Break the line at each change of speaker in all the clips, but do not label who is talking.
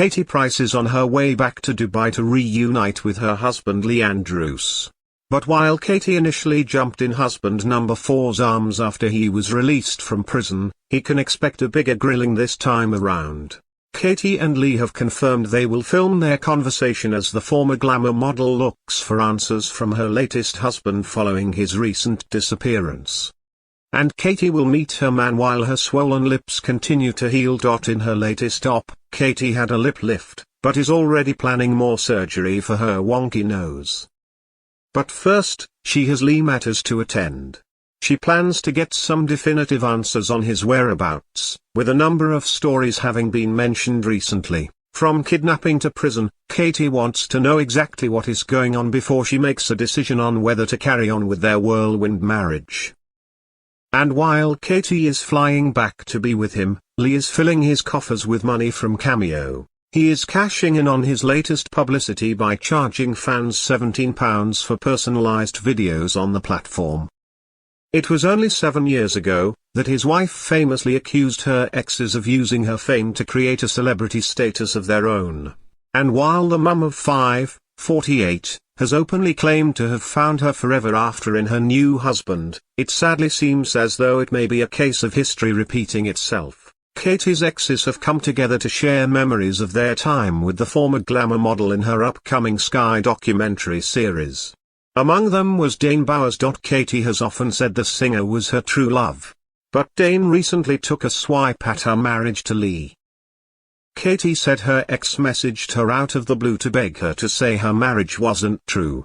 Katie Price is on her way back to Dubai to reunite with her husband Lee Andrews. But while Katie initially jumped in husband number 4's arms after he was released from prison, he can expect a bigger grilling this time around. Katie and Lee have confirmed they will film their conversation as the former glamour model looks for answers from her latest husband following his recent disappearance. And Katie will meet her man while her swollen lips continue to heal. In her latest op, Katie had a lip lift, but is already planning more surgery for her wonky nose. But first, she has Lee matters to attend. She plans to get some definitive answers on his whereabouts, with a number of stories having been mentioned recently. From kidnapping to prison, Katie wants to know exactly what is going on before she makes a decision on whether to carry on with their whirlwind marriage. And while Katie is flying back to be with him, Lee is filling his coffers with money from Cameo. He is cashing in on his latest publicity by charging fans £17 for personalized videos on the platform. It was only 7 years ago that his wife famously accused her exes of using her fame to create a celebrity status of their own. And while the mum of 5, 48, has openly claimed to have found her forever after in her new husband, it sadly seems as though it may be a case of history repeating itself. Katie's exes have come together to share memories of their time with the former glamour model in her upcoming Sky documentary series. Among them was Dane Bowers. Katie has often said the singer was her true love. But Dane recently took a swipe at her marriage to Lee. Katie said her ex messaged her out of the blue to beg her to say her marriage wasn't true.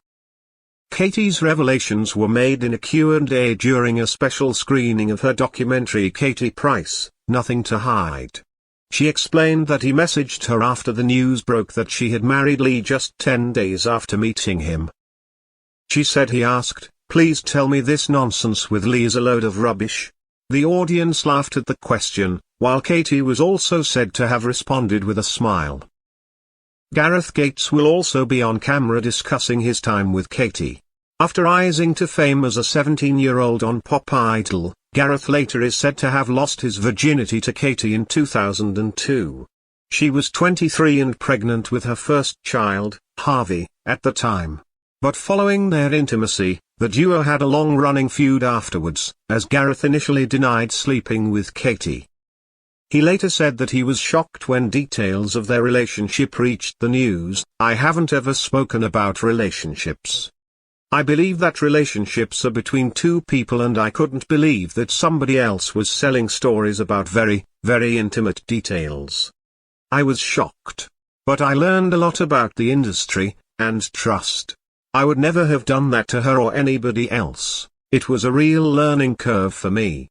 Katie's revelations were made in a Q&A during a special screening of her documentary Katie Price, Nothing to Hide. She explained that he messaged her after the news broke that she had married Lee just 10 days after meeting him. She said he asked, "Please tell me this nonsense with Lee is a load of rubbish." The audience laughed at the question, while Katie was also said to have responded with a smile. Gareth Gates will also be on camera discussing his time with Katie. After rising to fame as a 17-year-old on Pop Idol, Gareth later is said to have lost his virginity to Katie in 2002. She was 23 and pregnant with her first child, Harvey, at the time. But following their intimacy, the duo had a long-running feud afterwards, as Gareth initially denied sleeping with Katie. He later said that he was shocked when details of their relationship reached the news. "I haven't ever spoken about relationships. I believe that relationships are between two people, and I couldn't believe that somebody else was selling stories about very, very intimate details. I was shocked. But I learned a lot about the industry, and trust. I would never have done that to her or anybody else. It was a real learning curve for me."